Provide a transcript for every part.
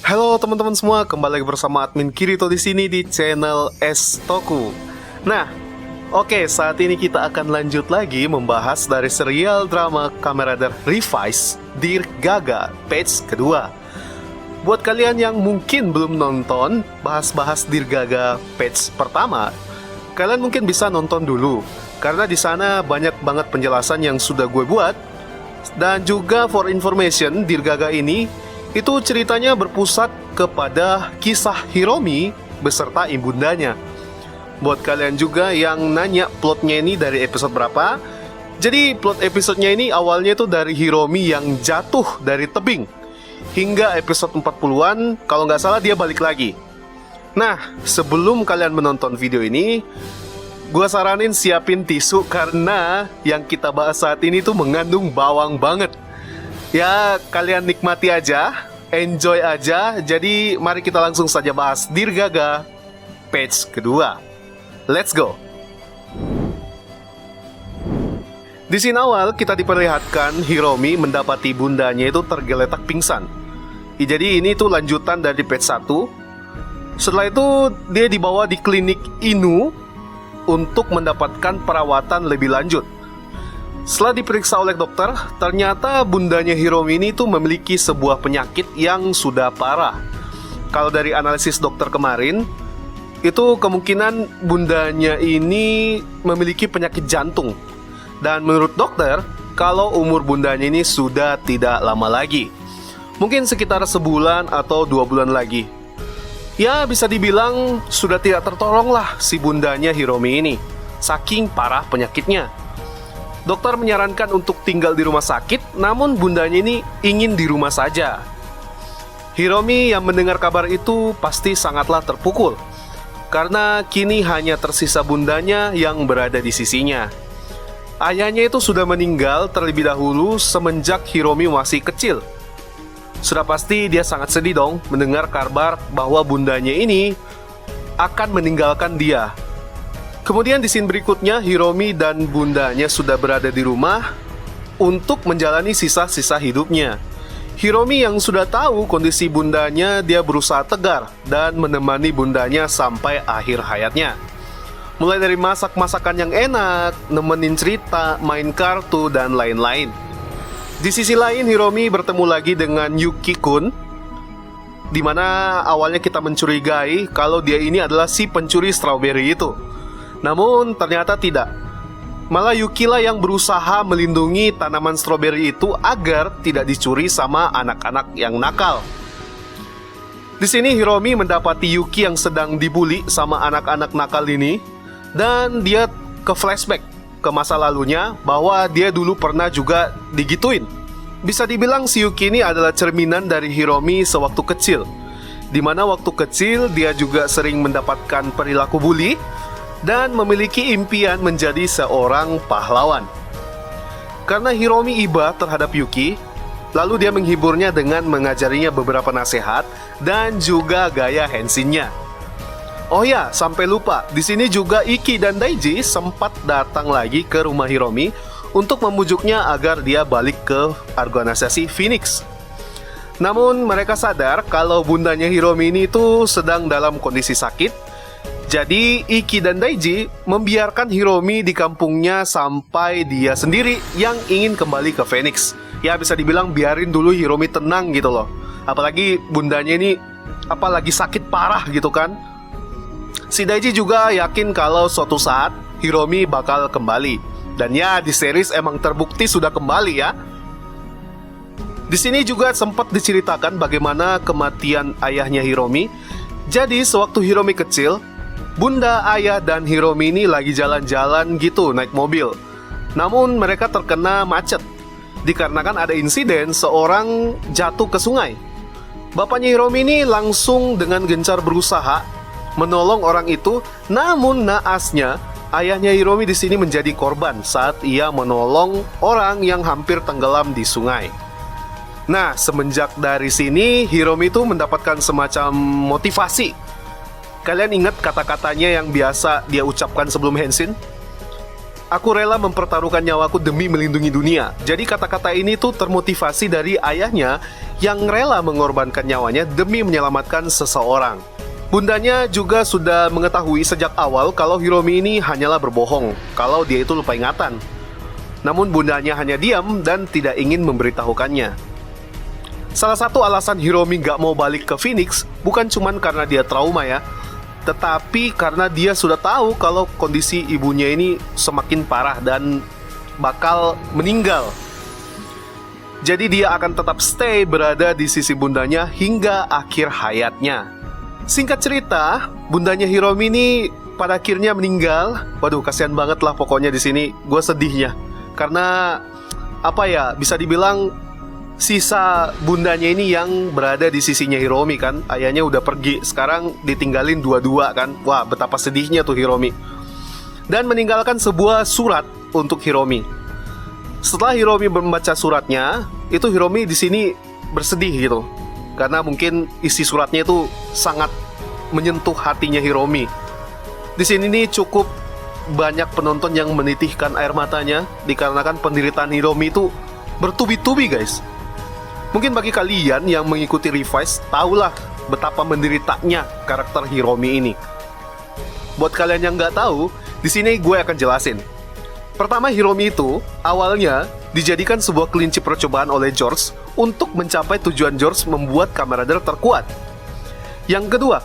Halo teman-teman semua, kembali lagi bersama admin Kirito di sini di channel S Toku. Nah, oke, saat ini kita akan lanjut lagi membahas dari serial drama Kamen Rider Revice Dear Gaga page kedua. Buat kalian yang mungkin belum nonton bahas Dear Gaga page pertama, kalian mungkin bisa nonton dulu karena di sana banyak banget penjelasan yang sudah gue buat. Dan juga for information, Dear Gaga ini itu ceritanya berpusat kepada kisah Hiromi beserta ibundanya. Buat kalian juga yang nanya plotnya ini dari episode berapa, jadi plot episodenya ini awalnya itu dari Hiromi yang jatuh dari tebing hingga episode 40-an, kalau nggak salah dia balik lagi. Nah, sebelum kalian menonton video ini, gue saranin siapin tisu karena yang kita bahas saat ini tuh mengandung bawang banget. Ya, kalian nikmati aja, enjoy aja. Jadi mari kita langsung saja bahas Dear Gaga page kedua. Let's go. Di scene awal kita diperlihatkan Hiromi mendapati bundanya itu tergeletak pingsan. Jadi ini tuh lanjutan dari page 1. Setelah itu dia dibawa di klinik Inu untuk mendapatkan perawatan lebih lanjut. Setelah diperiksa oleh dokter, ternyata bundanya Hiromi ini tuh memiliki sebuah penyakit yang sudah parah. Kalau dari analisis dokter kemarin, itu kemungkinan bundanya ini memiliki penyakit jantung. Dan menurut dokter, kalau umur bundanya ini sudah tidak lama lagi, mungkin sekitar sebulan atau 2 bulan lagi. Ya, bisa dibilang sudah tidak tertolong lah si bundanya Hiromi ini, saking parah penyakitnya. Dokter menyarankan untuk tinggal di rumah sakit, namun bundanya ini ingin di rumah saja. Hiromi yang mendengar kabar itu pasti sangatlah terpukul, karena kini hanya tersisa bundanya yang berada di sisinya. Ayahnya itu sudah meninggal terlebih dahulu semenjak Hiromi masih kecil. Sudah pasti dia sangat sedih dong mendengar kabar bahwa bundanya ini akan meninggalkan dia. Kemudian di scene berikutnya Hiromi dan bundanya sudah berada di rumah untuk menjalani sisa-sisa hidupnya. Hiromi yang sudah tahu kondisi bundanya, dia berusaha tegar dan menemani bundanya sampai akhir hayatnya. Mulai dari masak-masakan yang enak, nemenin cerita, main kartu, dan lain-lain. Di sisi lain, Hiromi bertemu lagi dengan Yuki-kun, di mana awalnya kita mencurigai kalau dia ini adalah si pencuri strawberry itu. Namun ternyata tidak. Malah Yuki lah yang berusaha melindungi tanaman strawberry itu agar tidak dicuri sama anak-anak yang nakal. Di sini Hiromi mendapati Yuki yang sedang dibully sama anak-anak nakal ini, dan dia ke flashback ke masa lalunya bahwa dia dulu pernah juga digituin. Bisa dibilang si Yuki ini adalah cerminan dari Hiromi sewaktu kecil, di mana waktu kecil dia juga sering mendapatkan perilaku bully dan memiliki impian menjadi seorang pahlawan. Karena Hiromi iba terhadap Yuki, lalu dia menghiburnya dengan mengajarinya beberapa nasihat dan juga gaya hensinnya. Oh ya, sampai lupa, di sini juga Iki dan Daiji sempat datang lagi ke rumah Hiromi untuk memujuknya agar dia balik ke organisasi Phoenix. Namun mereka sadar kalau bundanya Hiromi ini tuh sedang dalam kondisi sakit. Jadi Iki dan Daiji membiarkan Hiromi di kampungnya sampai dia sendiri yang ingin kembali ke Phoenix. Ya, bisa dibilang biarin dulu Hiromi tenang gitu loh. Apalagi bundanya ini apalagi sakit parah gitu kan. Si Daiji juga yakin kalau suatu saat Hiromi bakal kembali. Dan ya, di series emang terbukti sudah kembali ya. Di sini juga sempat diceritakan bagaimana kematian ayahnya Hiromi. Jadi sewaktu Hiromi kecil, bunda, ayah, dan Hiromi ini lagi jalan-jalan gitu naik mobil. Namun mereka terkena macet dikarenakan ada insiden seorang jatuh ke sungai. Bapaknya Hiromi ini langsung dengan gencar berusaha menolong orang itu, namun naasnya ayahnya Hiromi di sini menjadi korban saat ia menolong orang yang hampir tenggelam di sungai. Nah, semenjak dari sini Hiromi itu mendapatkan semacam motivasi. Kalian ingat kata-katanya yang biasa dia ucapkan sebelum hensin? Aku rela mempertaruhkan nyawaku demi melindungi dunia. Jadi kata-kata ini tuh termotivasi dari ayahnya yang rela mengorbankan nyawanya demi menyelamatkan seseorang. Bundanya juga sudah mengetahui sejak awal kalau Hiromi ini hanyalah berbohong, kalau dia itu lupa ingatan. Namun bundanya hanya diam dan tidak ingin memberitahukannya. Salah satu alasan Hiromi gak mau balik ke Phoenix bukan cuma karena dia trauma ya, tetapi karena dia sudah tahu kalau kondisi ibunya ini semakin parah dan bakal meninggal. Jadi dia akan tetap stay berada di sisi bundanya hingga akhir hayatnya. Singkat cerita, bundanya Hiromi ini pada akhirnya meninggal. Waduh, kasihan banget lah pokoknya di sini. Gue sedihnya karena apa ya, bisa dibilang sisa bundanya ini yang berada di sisinya Hiromi kan. Ayahnya udah pergi, sekarang ditinggalin dua-dua kan. Wah, betapa sedihnya tuh Hiromi. Dan meninggalkan sebuah surat untuk Hiromi. Setelah Hiromi membaca suratnya, itu Hiromi di sini bersedih gitu. Karena mungkin isi suratnya itu sangat menyentuh hatinya Hiromi. Di sini nih cukup banyak penonton yang menitihkan air matanya dikarenakan penderitaan Hiromi itu bertubi-tubi guys. Mungkin bagi kalian yang mengikuti Revise, tahulah betapa menderitanya karakter Hiromi ini. Buat kalian yang nggak tahu, di sini gue akan jelasin. Pertama, Hiromi itu awalnya dijadikan sebuah kelinci percobaan oleh George untuk mencapai tujuan George membuat Kamen Rider terkuat. Yang kedua,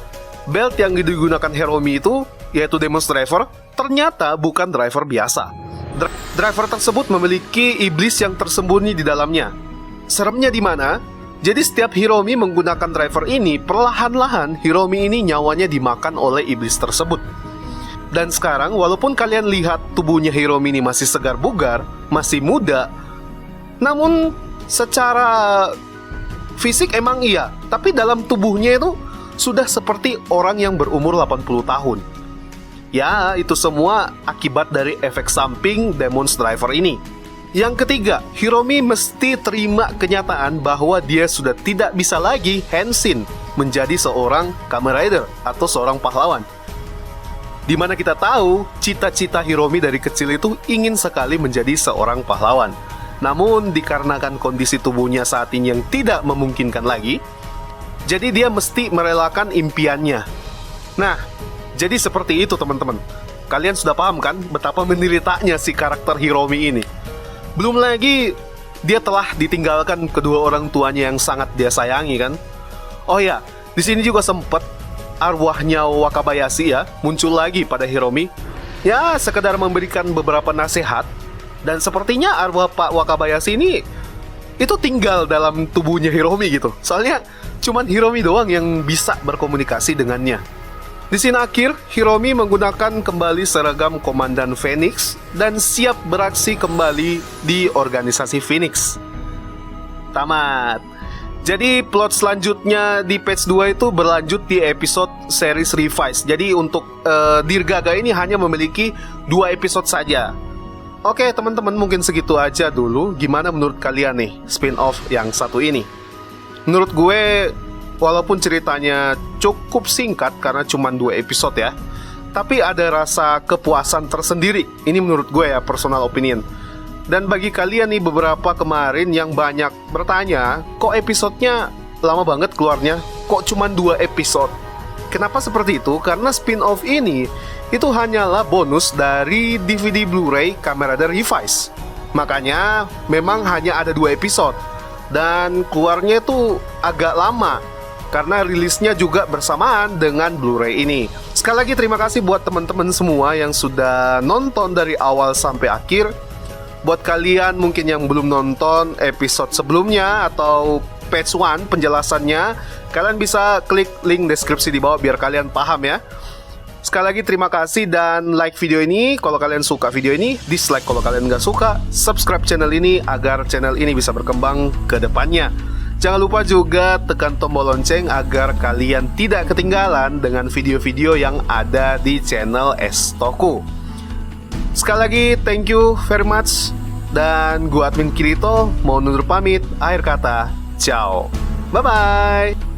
belt yang digunakan Hiromi itu, yaitu Demon's Driver, ternyata bukan driver biasa. Driver tersebut memiliki iblis yang tersembunyi di dalamnya. Seremnya di mana? Jadi setiap Hiromi menggunakan driver ini, perlahan-lahan Hiromi ini nyawanya dimakan oleh iblis tersebut. Dan sekarang walaupun kalian lihat tubuhnya Hiromi ini masih segar bugar, masih muda, namun secara fisik emang iya, tapi dalam tubuhnya itu sudah seperti orang yang berumur 80 tahun. Ya, itu semua akibat dari efek samping Demon's Driver ini. Yang ketiga, Hiromi mesti terima kenyataan bahwa dia sudah tidak bisa lagi Henshin menjadi seorang Kamen Rider atau seorang pahlawan. Dimana kita tahu, cita-cita Hiromi dari kecil itu ingin sekali menjadi seorang pahlawan. Namun dikarenakan kondisi tubuhnya saat ini yang tidak memungkinkan lagi, jadi dia mesti merelakan impiannya. Nah, jadi seperti itu teman-teman. Kalian sudah paham kan betapa menderitanya si karakter Hiromi ini. Belum lagi dia telah ditinggalkan kedua orang tuanya yang sangat dia sayangi kan. Oh ya, di sini juga sempat arwahnya Wakabayashi ya muncul lagi pada Hiromi. Ya, sekedar memberikan beberapa nasihat. Dan sepertinya arwah Pak Wakabayashi ini itu tinggal dalam tubuhnya Hiromi gitu. Soalnya cuman Hiromi doang yang bisa berkomunikasi dengannya. Di sini akhir, Hiromi menggunakan kembali seragam Komandan Phoenix dan siap beraksi kembali di organisasi Phoenix. Tamat. Jadi plot selanjutnya di Page 2 itu berlanjut di episode series Revise. Jadi untuk Dirgaga ini hanya memiliki 2 episode saja. Oke teman-teman, mungkin segitu aja dulu. Gimana menurut kalian nih spin-off yang satu ini? Menurut gue, walaupun ceritanya cukup singkat karena cuma 2 episode ya, tapi ada rasa kepuasan tersendiri. Ini menurut gue ya, personal opinion. Dan bagi kalian nih beberapa kemarin yang banyak bertanya, kok episodenya lama banget keluarnya? Kok cuma 2 episode? Kenapa seperti itu? Karena spin-off ini itu hanyalah bonus dari DVD Blu-ray Kamen Rider Revise. Makanya memang hanya ada 2 episode. Dan keluarnya itu agak lama karena rilisnya juga bersamaan dengan Blu-ray ini. Sekali lagi terima kasih buat teman-teman semua yang sudah nonton dari awal sampai akhir. Buat kalian mungkin yang belum nonton episode sebelumnya atau Page 1 penjelasannya, kalian bisa klik link deskripsi di bawah biar kalian paham ya. Sekali lagi terima kasih dan like video ini kalau kalian suka video ini, dislike kalau kalian nggak suka, subscribe channel ini agar channel ini bisa berkembang ke depannya. Jangan lupa juga tekan tombol lonceng agar kalian tidak ketinggalan dengan video-video yang ada di channel Estoku. Sekali lagi thank you very much. Dan gua admin Kirito mau undur pamit. Akhir kata, ciao. Bye-bye.